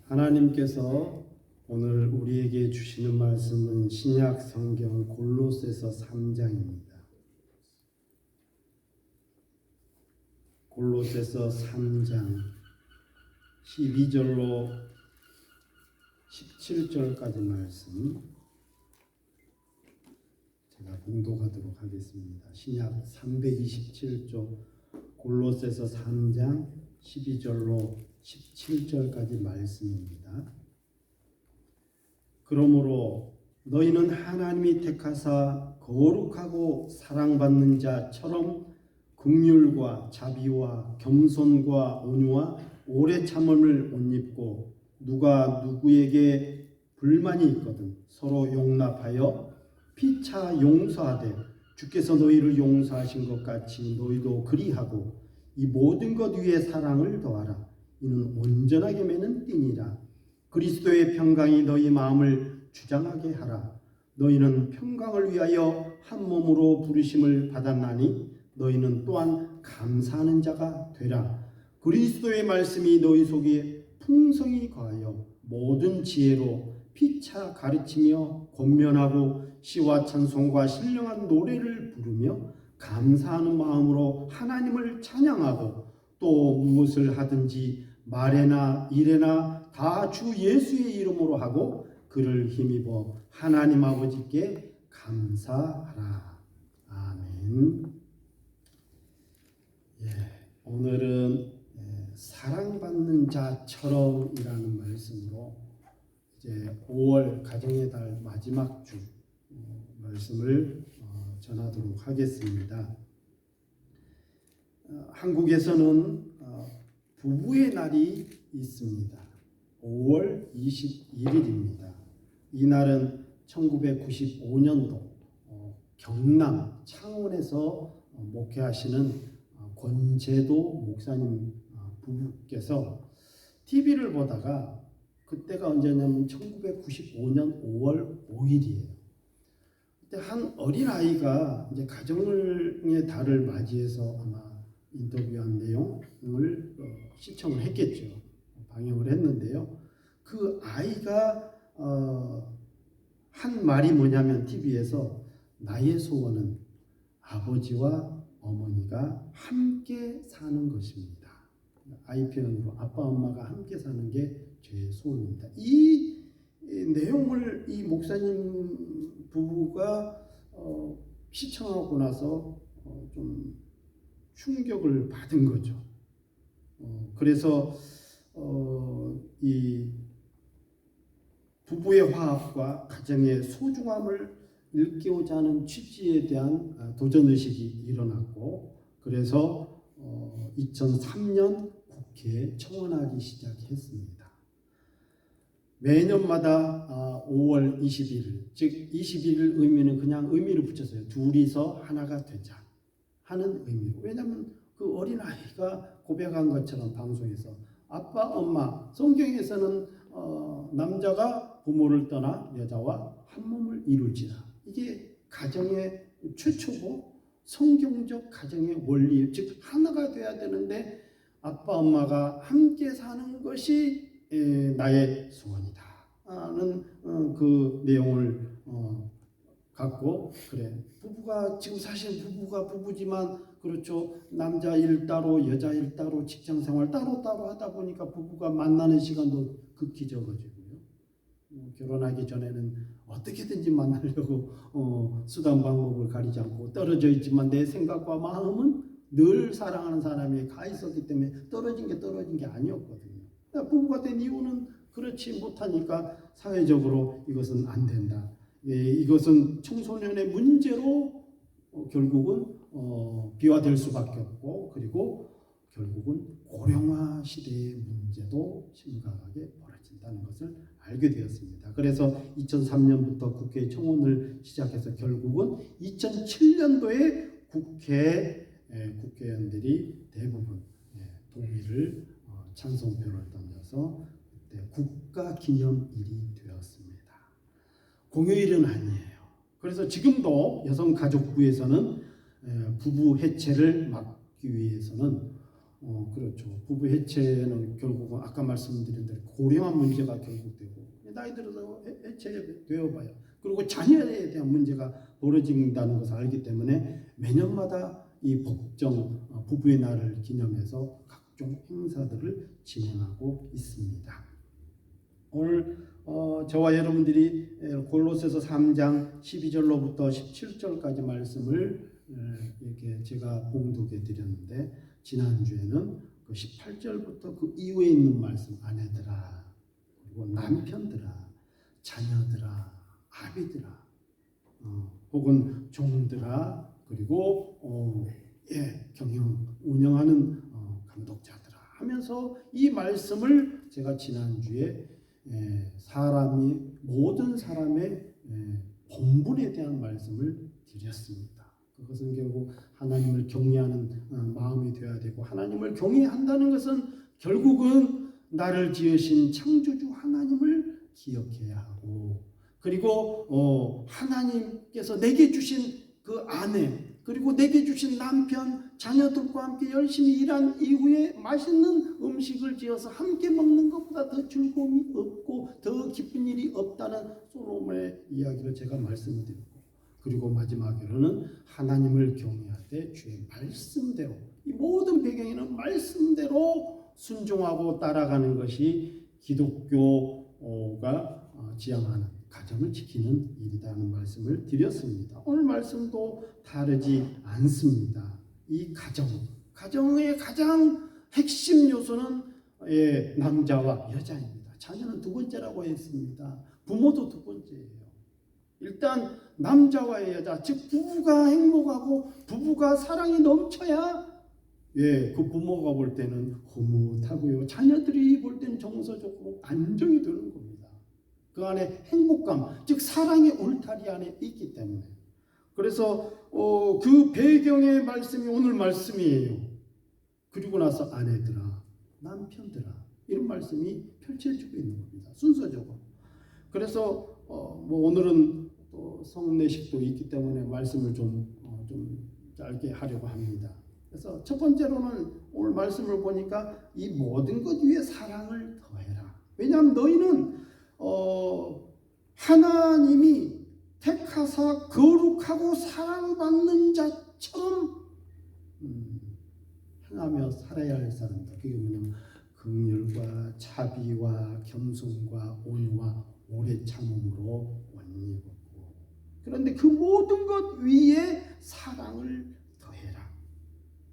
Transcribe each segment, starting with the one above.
하나님께서 오늘 우리에게 주시는 말씀은 신약 성경 골로새서 3장입니다. 골로새서 3장 12절로 17절까지 말씀 제가 봉독하도록 하겠습니다. 신약 327쪽 골로새서 3장 12절로 17절까지 말씀입니다. 그러므로 너희는 하나님이 택하사 거룩하고 사랑받는 자처럼 긍휼과 자비와 겸손과 온유와 오래 참음을 옷 입고 누가 누구에게 불만이 있거든 서로 용납하여 피차 용서하되 주께서 너희를 용서하신 것 같이 너희도 그리하고 이 모든 것 위에 사랑을 더하라. 이는 온전하게 매는 띠니라. 그리스도의 평강이 너희 마음을 주장하게 하라. 너희는 평강을 위하여 한 몸으로 부르심을 받았나니 너희는 또한 감사하는 자가 되라. 그리스도의 말씀이 너희 속에 풍성히 거하여 모든 지혜로 피차 가르치며 권면하고 시와 찬송과 신령한 노래를 부르며 감사하는 마음으로 하나님을 찬양하고 또 무엇을 하든지 말에나 일에나 다 주 예수의 이름으로 하고 그를 힘입어 하나님 아버지께 감사하라. 아멘. 오늘은 사랑받는 자처럼이라는 말씀으로 이제 5월 가정의 달 마지막 주 말씀을 전하도록 하겠습니다. 한국에서는 부부의 날이 있습니다. 5월 21일입니다. 이 날은 1995년도 경남 창원에서 목회하시는 권재도 목사님 부부께서 TV를 보다가 그때가 언제냐면 1995년 5월 5일이에요. 그때 한 어린아이가 이제 가정의 달을 맞이해서 아마 인터뷰한 내용을 시청을 했겠죠. 방영을 했는데요. 그 아이가 한 말이 뭐냐면 TV에서 나의 소원은 아버지와 어머니가 함께 사는 것입니다. 아이 표현으로 아빠 엄마가 함께 사는 게 제 소원입니다. 이 내용을 이 목사님 부부가 시청하고 나서 좀 충격을 받은 거죠. 그래서 이 부부의 화합과 가정의 소중함을 일깨우자 하는 취지에 대한 도전의식이 일어났고 그래서 2003년 국회에 청원하기 시작했습니다. 매년마다 5월 21일, 즉 21일 의미는 그냥 의미를 붙였어요. 둘이서 하나가 되자 하는 의미로. 왜냐하면 그 어린아이가 고백한 것처럼 방송에서 아빠, 엄마, 성경에서는 남자가 부모를 떠나 여자와 한 몸을 이룰지라. 이게 가정의 최초고 성경적 가정의 원리, 즉 하나가 돼야 되는데 아빠, 엄마가 함께 사는 것이 나의 소원이다 하는 그 내용을 갖고 그래 부부가 지금 사실 부부가 부부지만 그렇죠. 남자 일 따로 여자 일 따로 직장생활 따로따로 하다 보니까 부부가 만나는 시간도 극히 적어지고요. 결혼하기 전에는 어떻게든지 만나려고 수단 방법을 가리지 않고 떨어져 있지만 내 생각과 마음은 늘 사랑하는 사람이 가 있었기 때문에 떨어진 게 아니었거든요. 부부가 된 이유는 그렇지 못하니까 사회적으로 이것은 안 된다. 이것은 청소년의 문제로 결국은 비화될 수밖에 없고 그리고 결국은 고령화 시대의 문제도 심각하게 벌어진다는 것을 알게 되었습니다. 그래서 2003년부터 국회 청원을 시작해서 결국은 2007년도에 국회의원들이 대부분 동의를 찬성표를 던져서 그때 국가기념일이 되었습니다. 공휴일은 아니에요. 그래서 지금도 여성가족부에서는 부부 해체를 막기 위해서는 그렇죠. 부부 해체는 결국은 아까 말씀드린 대로 고령한 문제가 결국 되고 나이 들어서 해체되어 봐요. 그리고 자녀에 대한 문제가 벌어진다는 것을 알기 때문에 매년마다 이 법정 부부의 날을 기념해서 각종 행사들을 진행하고 있습니다. 오늘 저와 여러분들이 골로새서 3장 12절로부터 17절까지 말씀을 이렇게 제가 봉독해 드렸는데 지난주에는 그 18절부터 그 이후에 있는 말씀 아내들아 그리고 남편들아 자녀들아 아비들아 혹은 종들아 그리고 경영 운영하는 감독자들아 하면서 이 말씀을 제가 지난주에 모든 사람의 본분에 대한 말씀을 드렸습니다. 그것은 결국 하나님을 경외하는 마음이 되어야 되고 하나님을 경외한다는 것은 결국은 나를 지으신 창조주 하나님을 기억해야 하고 그리고 하나님께서 내게 주신 그 아내 그리고 내게 주신 남편 자녀들과 함께 열심히 일한 이후에 맛있는 음식을 지어서 함께 먹는 것보다 더 즐거움이 없고 더 기쁜 일이 없다는 솔로몬의 이야기를 제가 말씀드렸고 그리고 마지막으로는 하나님을 경외하되 주의 말씀대로 이 모든 배경에는 말씀대로 순종하고 따라가는 것이 기독교가 지향하는 가정을 지키는 일이라는 말씀을 드렸습니다. 오늘 말씀도 다르지 않습니다. 이 가정의 가장 핵심 요소는 남자와 여자입니다. 자녀는 두 번째라고 했습니다. 부모도 두 번째예요. 일단 남자와 여자, 즉 부부가 행복하고 부부가 사랑이 넘쳐야 그 부모가 볼 때는 흐뭇하고요. 자녀들이 볼 때는 정서적으로 안정이 되는 겁니다. 그 안에 행복감, 즉 사랑의 울타리 안에 있기 때문에. 그래서 그 배경의 말씀이 오늘 말씀이에요. 그리고 나서 아내들아, 남편들아 이런 말씀이 펼쳐지고 있는 겁니다. 순서적으로. 그래서 오늘은 또 성례식도 있기 때문에 말씀을 좀 짧게 하려고 합니다. 그래서 첫 번째로는 오늘 말씀을 보니까 이 모든 것 위에 사랑을 더해라. 왜냐하면 너희는 하나님이 택하사 거룩하고 사랑받는 자처럼 행하며 살아야 할 사람이다. 그게 뭐냐면 긍휼과 자비와 겸손과 온유와 오래 참음으로 원리 걷고 그런데 그 모든 것 위에 사랑을 더해라.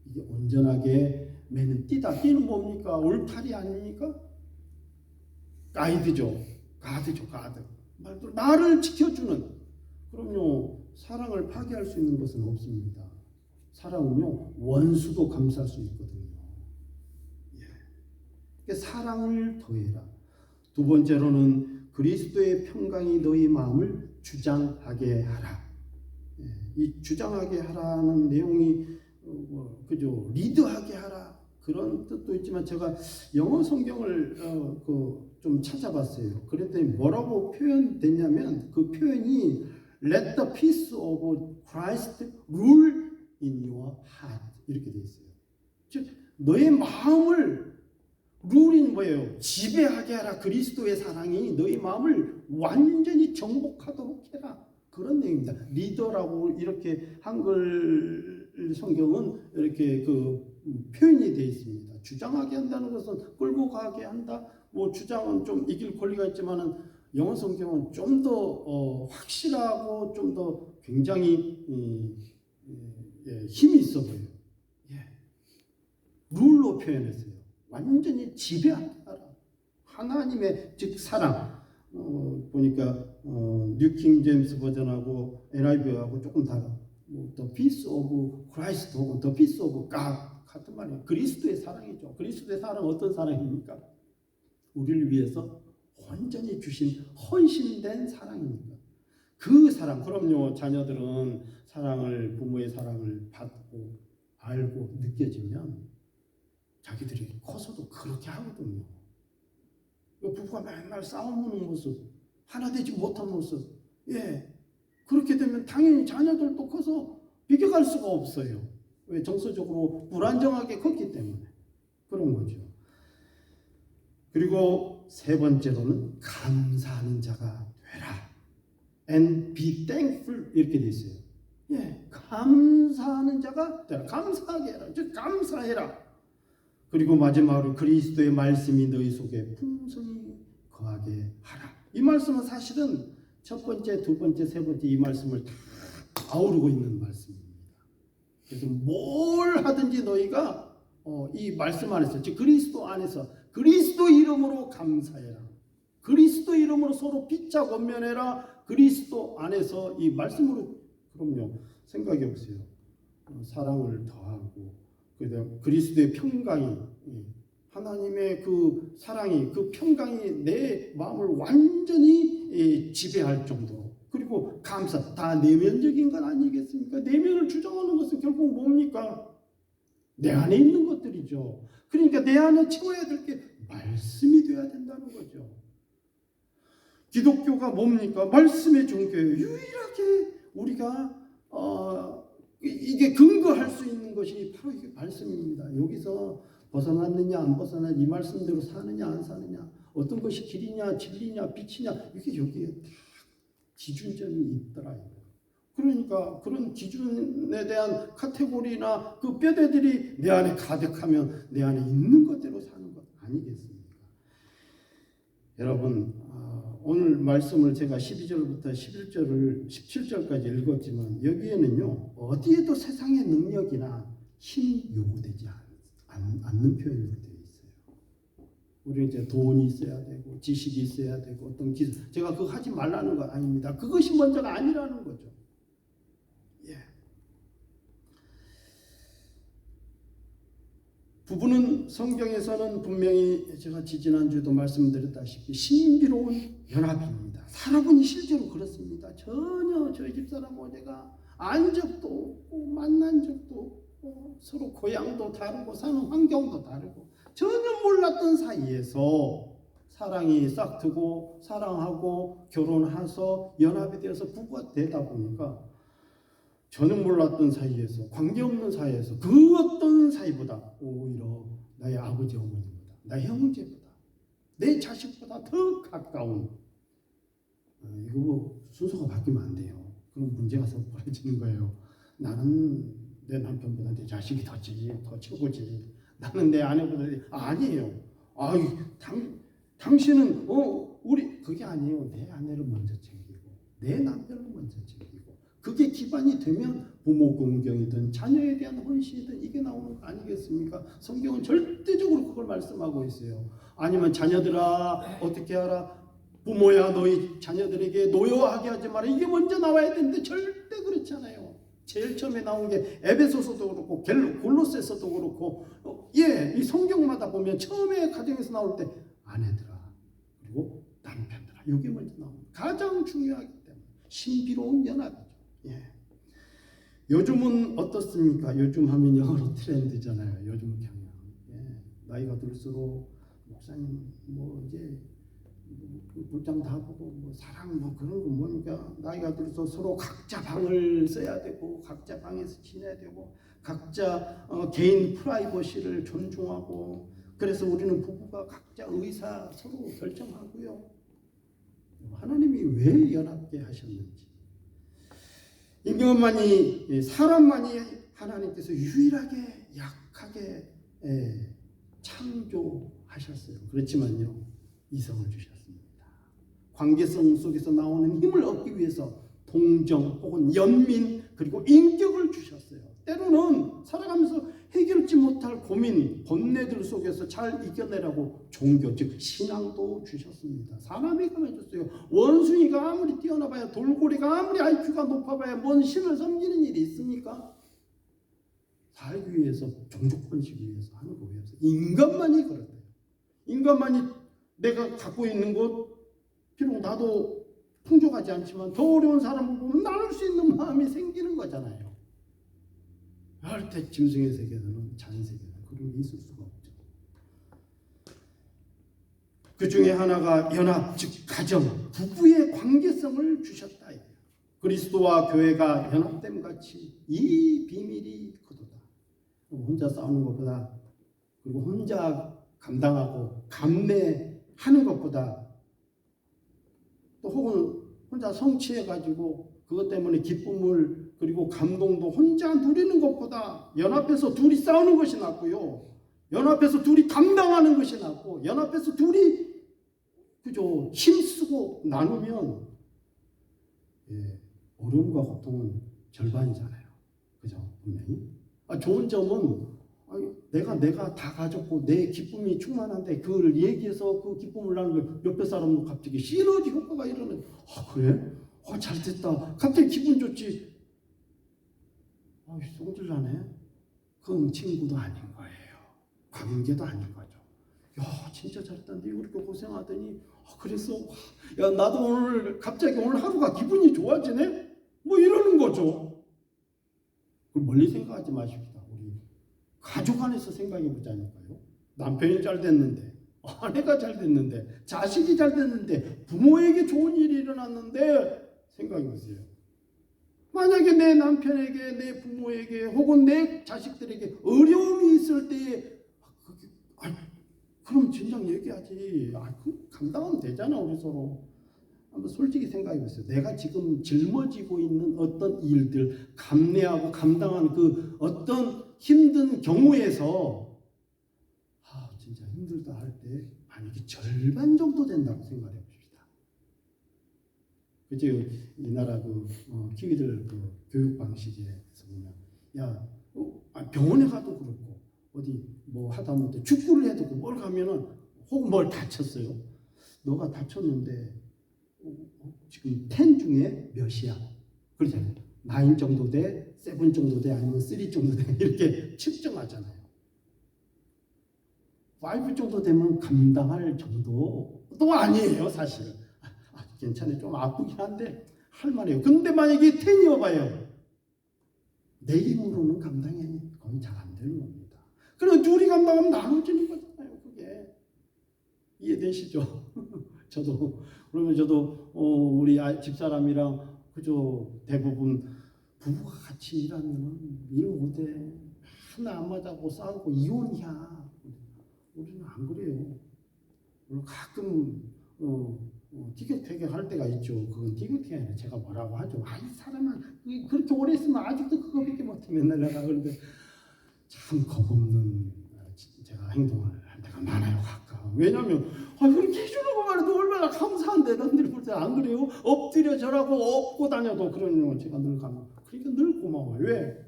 이게 온전하게 매는 띠다. 띠는 뭡니까? 울타리 아닙니까? 가드죠. 말도 나를 지켜주는. 그럼요. 사랑을 파괴할 수 있는 것은 없습니다. 사랑은요. 원수도 감쌀 수 있거든요. 사랑을 더해라. 두 번째로는 그리스도의 평강이 너희 마음을 주장하게 하라. 이 주장하게 하라는 내용이 그죠? 리드하게 하라. 그런 뜻도 있지만 제가 영어 성경을 좀 찾아봤어요. 그랬더니 뭐라고 표현됐냐면 그 표현이 Let the peace of Christ rule in your heart 이렇게 되어 있어요. 즉 너의 마음을 룰인 뭐예요? 지배하게 하라. 그리스도의 사랑이 너희 마음을 완전히 정복하도록 해라. 그런 내용입니다. 리더라고 이렇게 한글 성경은 이렇게 표현이 되어 있습니다. 주장하게 한다는 것은 끌고 가게 한다. 주장은 좀 이길 권리가 있지만은 영어 성경은 좀 더 확실하고 좀 더 굉장히 힘이 있어 보여요. 룰로 표현했어요. 완전히 지배하게 하라. 하나님의 즉 사랑. 보니까 뉴킹 제임스 버전하고 NIV하고 조금 달라. The peace of Christ 혹은 The peace of God 같은 말이에요. 그리스도의 사랑이죠. 그리스도의 사랑은 어떤 사랑입니까? 우리를 위해서 완전히 주신 헌신된 사랑입니다. 그 사랑, 그럼요. 자녀들은 부모의 사랑을 받고 알고 느껴지면 자기들이 커서도 그렇게 하거든요. 부부가 맨날 싸우는 모습, 하나 되지 못한 모습, 그렇게 되면 당연히 자녀들도 커서 비교갈 수가 없어요. 왜? 정서적으로 불안정하게 컸기 때문에. 그런 거죠. 그리고 세 번째로는 감사하는 자가 되라. And be thankful 이렇게 돼 있어요. 예, 감사하는 자가 되라. 감사하게 해라. 즉 감사해라. 그리고 마지막으로 그리스도의 말씀이 너희 속에 풍성히 거하게 하라. 이 말씀은 사실은 첫 번째, 두 번째, 세 번째 이 말씀을 다 아우르고 있는 말씀입니다. 그래서 뭘 하든지 너희가 이 말씀 안에서, 즉 그리스도 안에서 그리스도 이름으로 감사해라. 그리스도 이름으로 서로 피차 권면해라. 그리스도 안에서 이 말씀으로, 그럼요, 생각해 보세요. 사랑을 더하고 그리스도의 평강이, 하나님의 그 사랑이, 그 평강이 내 마음을 완전히 지배할 정도로, 그리고 감사, 다 내면적인 건 아니겠습니까? 내면을 주장하는 것은 결국 뭡니까? 내 안에 있는 것들이죠. 그러니까 내 안에 채워야 될 게 말씀이 되어야 된다는 거죠. 기독교가 뭡니까? 말씀의 종교예요. 유일하게 우리가 이게 근거할 수 있는 것이 바로 이게 말씀입니다. 여기서 벗어났느냐 안 벗어났느냐, 이 말씀대로 사느냐 안 사느냐, 어떤 것이 길이냐 진리냐 빛이냐, 이게 여기에 다 기준점이 있더라. 그러니까 그런 기준에 대한 카테고리나 그 뼈대들이 내 안에 가득하면 내 안에 있는 것대로 사는 것 아니겠습니까? 여러분, 오늘 말씀을 제가 12절부터 11절을 17절까지 읽었지만 여기에는요, 어디에도 세상의 능력이나 힘이 요구되지 않는 표현으로 되어 있어요. 우리 이제 돈이 있어야 되고 지식이 있어야 되고 어떤 기술, 제가 그거 하지 말라는 거 아닙니다. 그것이 먼저가 아니라는 거죠. 예. 부부는 성경에서는 분명히 제가 지난주에도 말씀드렸다시피 신비로운 연합입니다. 살아보니 실제로 그렇습니다. 전혀 저희 집사람하고 제가 안 적도 없고 만난 적도 없고 서로 고향도 다르고 사는 환경도 다르고 전혀 몰랐던 사이에서 사랑이 싹트고 사랑하고 결혼해서 연합이 되어서 부부가 되다 보니까 저는 몰랐던 사이에서, 관계없는 사이에서 그 어떤 사이보다 오히려 나의 아버지 어머니보다, 나의 형제보다, 내 자식보다 더 가까운, 이거 뭐 순서가 바뀌면 안 돼요. 그럼 문제가 벌어지는 거예요. 나는 내 남편보다 내 자식이 더 최고지. 나는 내 아내보다 아니에요. 당신은 우리 그게 아니에요. 내 아내를 먼저 챙기고 내 남편을 먼저 챙기고, 그게 기반이 되면 부모 공경이든 자녀에 대한 헌신이든 이게 나오는 거 아니겠습니까? 성경은 절대적으로 그걸 말씀하고 있어요. 아니면 자녀들아 어떻게 하라, 부모야 너희 자녀들에게 노여하게 하지 마라, 이게 먼저 나와야 되는데 절대 그렇지 않아요. 제일 처음에 나온 게 에베소서도 그렇고 골로새서도 그렇고, 이 성경마다 보면 처음에 가정에서 나올 때 아내들아 그리고 남편들아, 이게 먼저 나옵니다. 가장 중요하기 때문에 신비로운 연합이죠. 예. 요즘은 어떻습니까? 요즘 하면 영어로 트렌드잖아요. 요즘 경향. 예. 나이가 들수록 목사님 뭐 이제 물장 다 보고 뭐 사랑 뭐 그런 거 뭡니까? 나이가 들어서 서로 각자 방을 써야 되고 각자 방에서 지내야 되고 각자 개인 프라이버시를 존중하고, 그래서 우리는 부부가 각자 의사 서로 결정하고요. 하나님이 왜 연합게 하셨는지, 인간만이, 사람만이 하나님께서 유일하게 약하게 창조하셨어요. 그렇지만요, 이성을 주셨습니다. 관계성 속에서 나오는 힘을 얻기 위해서 동정 혹은 연민 그리고 인격을 주셨어요. 때로는 살아가면서 해결치 못할 고민, 번뇌들 속에서 잘 이겨내라고 종교, 즉 신앙도 주셨습니다. 사람이 강해졌어요. 원숭이가 아무리 뛰어나봐야, 돌고래가 아무리 IQ가 높아봐야 뭔 신을 섬기는 일이 있습니까? 살기 위해서, 종족 번식을 위해서 하는 거예요. 인간만이 그렇대요. 인간만이 내가 갖고 있는 것, 비록 나도 풍족하지 않지만 더 어려운 사람을 보면 나눌 수 있는 마음이 생기는 거잖아요. 절대 짐승의 세계에서는, 자연 세계에서는 그런 게 있을 수가 없죠. 그 중에 하나가 연합, 즉 가정, 부부의 관계성을 주셨다. 그리스도와 교회가 연합됨 같이 이 비밀이 그도다. 혼자 싸우는 것보다 그리고 혼자 감당하고 감내하는 것보다 또 혹은 혼자 성취해가지고 그것 때문에 기쁨을 그리고 감동도 혼자 누리는 것보다 연합해서 둘이 싸우는 것이 낫고요. 연합해서 둘이 감당하는 것이 낫고 연합해서 둘이 그죠 힘쓰고 나누면 어려움과 고통은 절반이잖아요. 그죠? 분명히. 좋은 점은 내가 다 가졌고 내 기쁨이 충만한데 그걸 얘기해서 그 기쁨을 나누면 옆에 사람도 갑자기 시너지 효과가 일어나요. 그래? 잘 됐다. 갑자기 기분 좋지. 송질나네. 그건 친구도 아닌 거예요. 관계도 아닌 거죠. 진짜 잘했다. 네 그렇게 고생하더니 그래서 나도 갑자기 오늘 하루가 기분이 좋아지네? 뭐 이러는 거죠. 그걸 멀리 생각하지 마십시다. 우리 가족 안에서 생각해 보자니까요. 남편이 잘 됐는데, 아내가 잘 됐는데, 자식이 잘 됐는데, 부모에게 좋은 일이 일어났는데 생각해 보세요. 만약에 내 남편에게, 내 부모에게, 혹은 내 자식들에게 어려움이 있을 때에 그럼 진작 얘기하지. 감당하면 되잖아, 우리 서로. 한번 솔직히 생각해 보세요. 내가 지금 짊어지고 있는 어떤 일들, 감내하고 감당하는 그 어떤 힘든 경우에서 진짜 힘들다 할 때 만약에 절반 정도 된다고 생각해 봅시다. 그죠? 이 나라 키위들 교육 방식에서 보면 병원에 가도 그렇고 어디 하다못해 축구를 해도 뭘 가면은 혹은 뭘 다쳤어요. 너가 다쳤는데 지금 10 중에 몇이야? 그러잖아요. 9 정도 돼, 7 정도 돼, 아니면 3 정도 돼 이렇게 측정하잖아요. 5 정도 되면 감당할 정도도 아니에요, 사실은. 괜찮아요. 좀 아프긴 한데 할만해요. 근데 만약에 10이어봐요. 내 힘으로는 감당이 거의 잘 안 되는 겁니다. 그래서 둘이 감당하면 나눠지는 거잖아요. 그게 이해되시죠? 그러면 저도 우리 집사람이랑 그저 대부분 부부가 같이 일하면 일 못해. 하나 안 맞아고 싸우고 이혼이야. 우리는 안 그래요. 물론 가끔 티격태격 할 때가 있죠. 그건 티격태격이 아니라 제가 뭐라고 하죠. 이 사람은 그렇게 오래 있으면 아직도 그거밖에 못해. 맨날 내가 그런데 참 겁없는 제가 행동을 할 때가 많아요. 가끔. 왜냐하면 그렇게 해주는 거 말해도 얼마나 감사한데 남들 볼 때 안 그래요? 엎드려 절하고 업고 다녀도 그러는 거 제가 늘 가면 그러니까 늘 고마워요. 왜?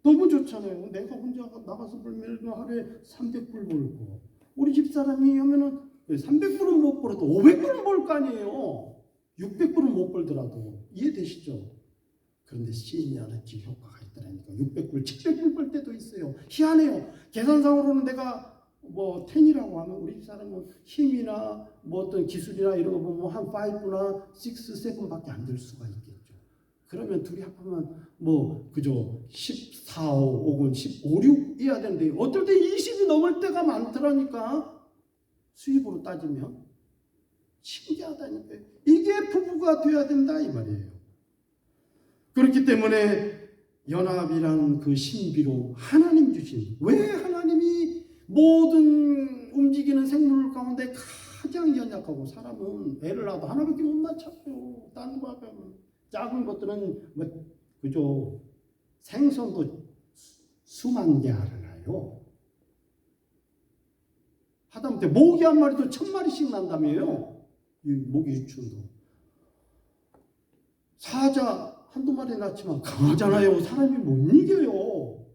너무 좋잖아요. 내가 혼자 나가서 벌면 하루에 300불 벌고 우리 집사람이 하면은 300불은 못 벌어도 500불은 벌 거 아니에요. 600불은 못 벌더라도 이해되시죠? 그런데 시너지 효과가 있더라니까 600불, 700불 벌 때도 있어요. 희한해요. 계산상으로는 내가 10이라고 하면 우리 집사람은 힘이나 어떤 기술이나 이런 거 보면 한 5나 6, 7밖에 안 될 수가 있겠죠. 그러면 둘이 합하면 그죠 14, 5 혹은 15, 6이어야 되는데 어떨 때 20이 넘을 때가 많더라니까. 수입으로 따지면 신기하다니까요. 이게 부부가 돼야 된다 이 말이에요. 그렇기 때문에 연합이란 그 신비로 하나님 주신 왜 하나님이 모든 움직이는 생물 가운데 가장 연약하고 사람은 애를 낳아도 하나밖에 못 낳잖아요. 딴 거 하면 작은 것들은 그죠 생선도 수만 개 알을 낳아요. 하다못해 모기 한 마리도 1000마리씩 난다며요. 이 모기 유충도. 사자 한두 마리 낳지만 강하잖아요. 사람이 못 이겨요.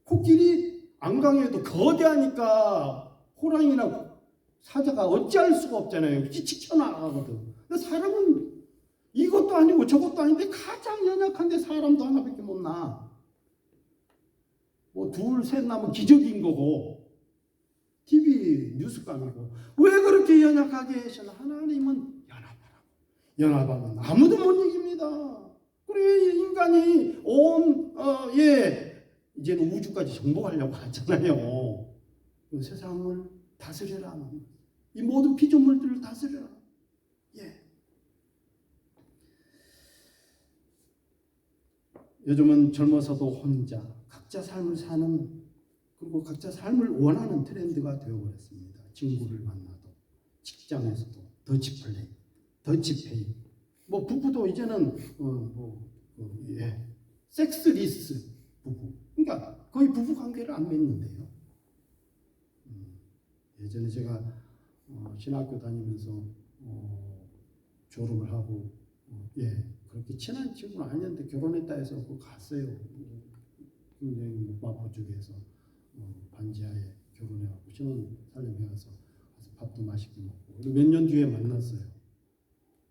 코끼리 안 강해도 거대하니까 호랑이나 사자가 어찌할 수가 없잖아요. 끼치 튀어나가거든. 근데 사람은 이것도 아니고 저것도 아닌데 가장 연약한데 사람도 하나밖에 못 낳아. 둘, 셋 나면 기적인 거고 TV 뉴스감이고 왜 그렇게 연약하게 하시나? 하나님은 연합하면 아무도 못 이깁니다. 그래 인간이 이제는 우주까지 정복하려고 하잖아요. 이 세상을 다스려라. 이 모든 피조물들을 다스려라. 요즘은 젊어서도 혼자 각자 삶을 사는 그리고 각자 삶을 원하는 트렌드가 되어버렸습니다. 친구를 만나도, 직장에서도 더치플레이, 더치페이. 뭐 부부도 이제는 섹스리스 부부. 그러니까 거의 부부 관계를 안 맺는데요. 예전에 제가 신학교 다니면서 졸업을 하고 그렇게 친한 친구는 아니었는데 결혼했다 해서 갔어요. 굉장히 마포 쪽에서 반지하에 결혼해갖고 신혼살림 해가서 가서 밥도 맛있게 먹고 몇 년 뒤에 만났어요.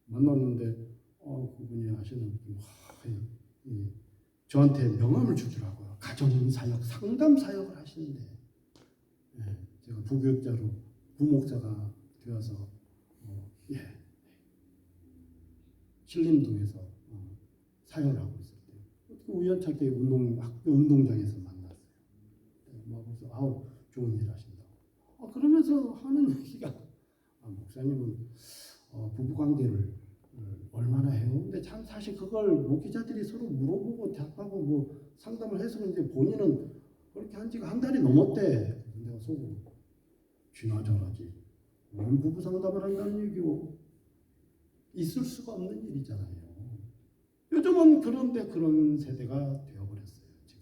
만났는데 그분이 하시는 저한테 명함을 주더라고요. 가정사역, 상담사역을 하시는데 제가 부교육자로 부목사가 되어서 신림동에서 사역을 하고 있을 때 우연찮게 학교 운동장에서 만났어요. 그래서 좋은 일 하신다고. 그러면서 하는 얘기가 목사님은 부부관계를 얼마나 해요? 근데 참 사실 그걸 목회자들이 서로 물어보고 답하고 뭐 상담을 해서 이제 본인은 그렇게 한 지가 한 달이 넘었대. 내가 속으로 쥐나저나지. 뭔 부부 상담을 한다는 얘기고 있을 수가 없는 일이잖아요. 요즘은 그런데 그런 세대가 되어버렸어요. 지금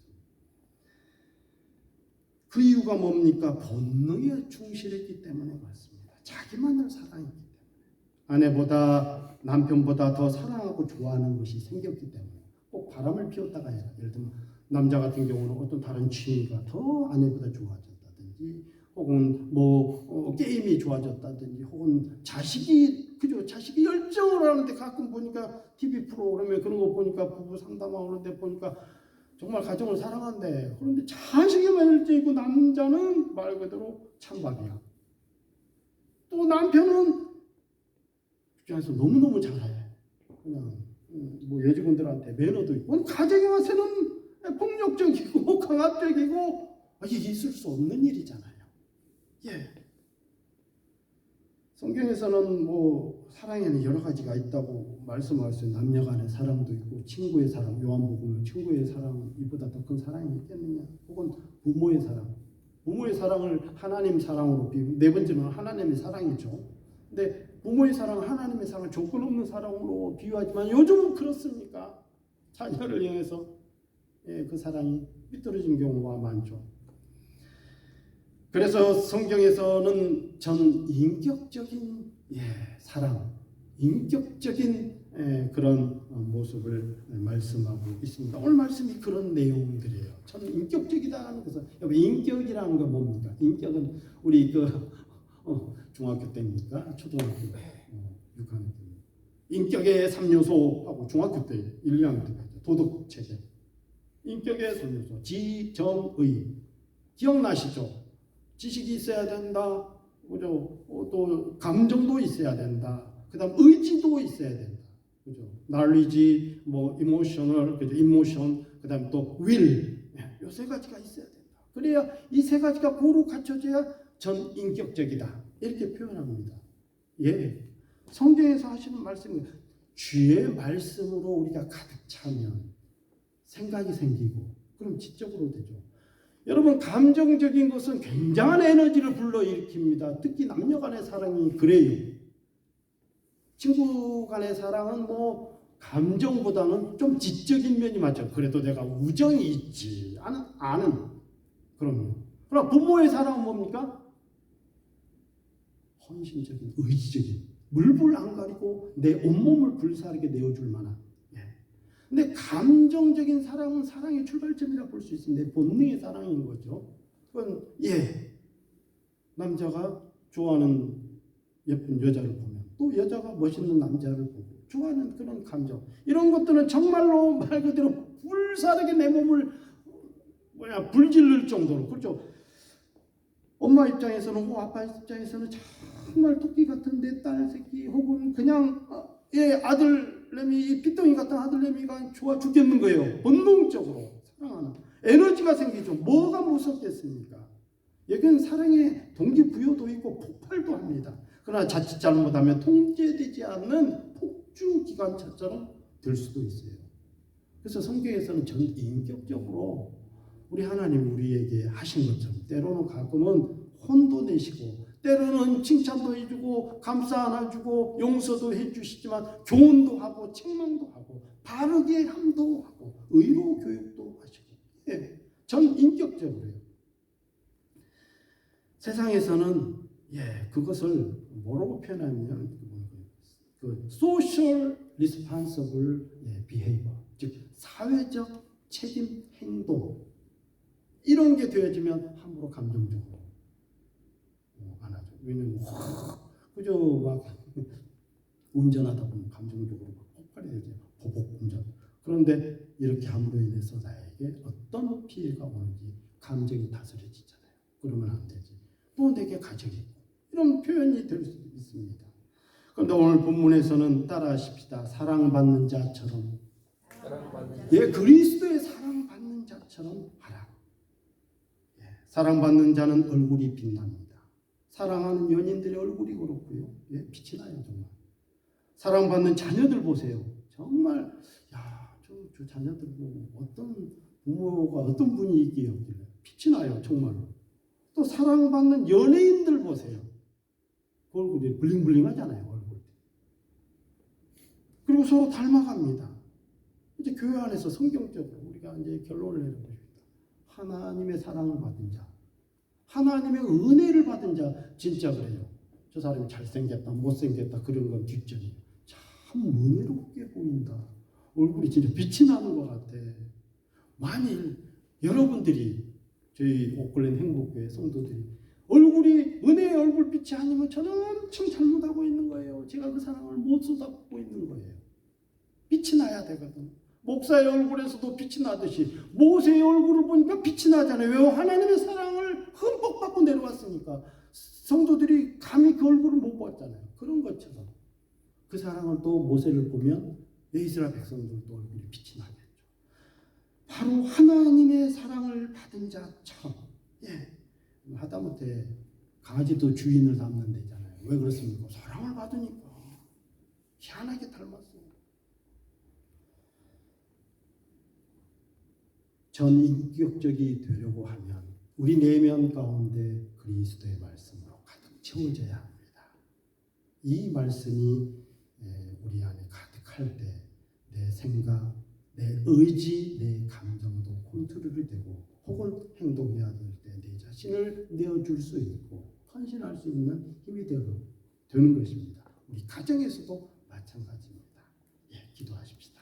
그 이유가 뭡니까? 본능에 충실했기 때문에 그렇습니다. 자기만을 사랑했기 때문에 아내보다 남편보다 더 사랑하고 좋아하는 것이 생겼기 때문에 꼭 바람을 피웠다가 아니라 예를 들면 남자 같은 경우는 어떤 다른 취미가 더 아내보다 좋아졌다든지 혹은 게임이 좋아졌다든지 혹은 자식이 열정을 하는데 가끔 보니까 TV 프로그램에 그런 거 보니까 부부 상담하고 그런데 보니까 정말 가정을 사랑한대. 그런데 자식이만 열정이고 남자는 말 그대로 찬밥이야. 또 남편은 입장에서 너무너무 잘해. 그냥 여직원들한테 매너도 있고 가정에 와서는 폭력적이고 강압적이고 이게 있을 수 없는 일이잖아요. 성경에서는 사랑에는 여러 가지가 있다고 말씀하셨어요. 남녀 간의 사랑도 있고 친구의 사랑, 요한복음은 친구의 사랑 이보다 더 큰 사랑이 있겠느냐? 혹은 부모의 사랑. 부모의 사랑을 하나님 사랑으로 비유. 네 번째는 하나님의 사랑이죠. 근데 부모의 사랑은 하나님의 사랑을 조건 없는 사랑으로 비유하지만 요즘은 그렇습니까? 자녀를 향해서 그 사랑이 삐뚤어진 경우가 많죠. 그래서 성경에서는 전 인격적인 사랑, 인격적인 그런 모습을 말씀하고 있습니다. 오늘 말씀이 그런 내용들이에요. 전 인격적이다는 것은 인격이라는 건 뭡니까? 인격은 우리 중학교 때입니까? 초등학교 때, 6학년 때. 인격의 3요소하고 중학교 때 1, 2학년 때 도덕체계. 인격의 3요소, 지정의. 기억나시죠? 지식이 있어야 된다. 그죠? 또 감정도 있어야 된다. 그다음 의지도 있어야 된다. 그죠? knowledge, emotional, 그죠? emotion, 그다음 또 will. 이 세 가지가 있어야 된다. 그래야 이 세 가지가 고루 갖춰져야 전 인격적이다. 이렇게 표현합니다. 성경에서 하시는 말씀이 주의 말씀으로 우리가 가득 차면 생각이 생기고 그럼 지적으로 되죠. 여러분 감정적인 것은 굉장한 에너지를 불러일으킵니다. 특히 남녀 간의 사랑이 그래요. 친구 간의 사랑은 감정보다는 좀 지적인 면이 많죠. 그래도 내가 우정이 있지 아는 그럼요. 그럼 부모의 사랑은 뭡니까? 헌신적인 의지적인 물불 안 가리고 내 온몸을 불사르게 내어줄 만한. 근데 감정적인 사랑은 사랑의 출발점이라 볼 수 있습니다. 내 본능의 사랑인 거죠. 그건 남자가 좋아하는 예쁜 여자를 보면 또 여자가 멋있는 남자를 보고 좋아하는 그런 감정 이런 것들은 정말로 말 그대로 불사르게 내 몸을 불질를 정도로 그렇죠. 엄마 입장에서는 혹은 아빠 입장에서는 정말 토끼 같은 내 딸 새끼 혹은 그냥 아들내미 핏덩이 같은 아들내미가 좋아 죽겠는 거예요. 본능적으로 사랑하는 에너지가 생기죠. 뭐가 무섭겠습니까? 여기는 사랑의 동기부여도 있고 폭발도 합니다. 그러나 자칫 잘못하면 통제되지 않는 폭주기관차처럼 될 수도 있어요. 그래서 성경에서는 전 인격적으로 우리 하나님 우리에게 하신 것처럼 때로는 가끔은 혼도 내시고 때로는 칭찬도 해주고 감사 안아주고 용서도 해주시지만 교훈도 하고 책망도 하고 바르게 함도 하고 의로 교육도 하시고 예, 전 인격적으로요. 세상에서는 그것을 뭐라고 표현하면 그 social responsible behavior, 즉 사회적 책임 행동 이런 게 되어지면 함부로 감정적으로 안 하죠. 왜냐면 그저 막 운전하다 보면 감정적으로 막 폭발이 되죠. 보복 운전. 그런데 이렇게 함으로 인해서 나에게 어떤 피해가 오는지 감정이 다스려지잖아요. 그러면 안 되지. 또 내게 가정이 있고 이런 표현이 될 수 있습니다. 그런데 오늘 본문에서는 따라하십시다. 사랑받는 자처럼 그리스도의 사랑받는 자처럼 하라. 사랑받는 자는 얼굴이 빛납니다. 사랑하는 연인들의 얼굴이 그렇고요. 빛이 나요 정말. 사랑받는 자녀들 보세요. 정말 저 자녀들 보고 어떤 부모가 어떤 분이 있기에 빛이 나요 정말로. 또 사랑받는 연예인들 보세요. 그 얼굴이 블링블링하잖아요 얼굴. 그리고 서로 닮아갑니다. 이제 교회 안에서 성경적으로 우리가 이제 결론을 내려보십니다. 하나님의 사랑을 받은 자, 하나님의 은혜를 받은 자, 진짜 그래요. 저 사람이 잘생겼다, 못생겼다 그런 건 뒷전이에요. 참 은혜롭게 보인다. 얼굴이 진짜 빛이 나는 것 같아. 만일 여러분들이 저희 오클랜드 행복교회 성도들이 얼굴이 은혜의 얼굴빛이 아니면 저는 엄청 잘못하고 있는 거예요. 제가 그 사랑을 못 쏟아붓고 있는 거예요. 빛이 나야 되거든. 목사의 얼굴에서도 빛이 나듯이 모세의 얼굴을 보니까 빛이 나잖아요. 왜? 하나님의 사랑을 흠뻑 받고 내려왔으니까. 성도들이 감히 그 얼굴을 못 봤잖아요. 그런 것처럼 그 사랑을 또 모세를 보면 이스라엘 백성들도 얼굴이 빛이 나겠죠. 바로 하나님의 사랑을 받은 자처럼. 하다못해 강아지도 주인을 닮는 데잖아요. 왜 그렇습니까? 사랑을 받으니까. 희한하게 닮았어요. 전인격적이 되려고 하면 우리 내면 가운데 그리스도의 말씀으로 가득 채워져야 합니다. 이 말씀이 우리 안에 가득할 때 내 생각, 내 의지, 내 감정도 컨트롤이 되고 혹은 행동해야 될 때 내 자신을 내어줄 수 있고 헌신할 수 있는 힘이 되는 것입니다. 우리 가정에서도 마찬가지입니다. 기도하십시다.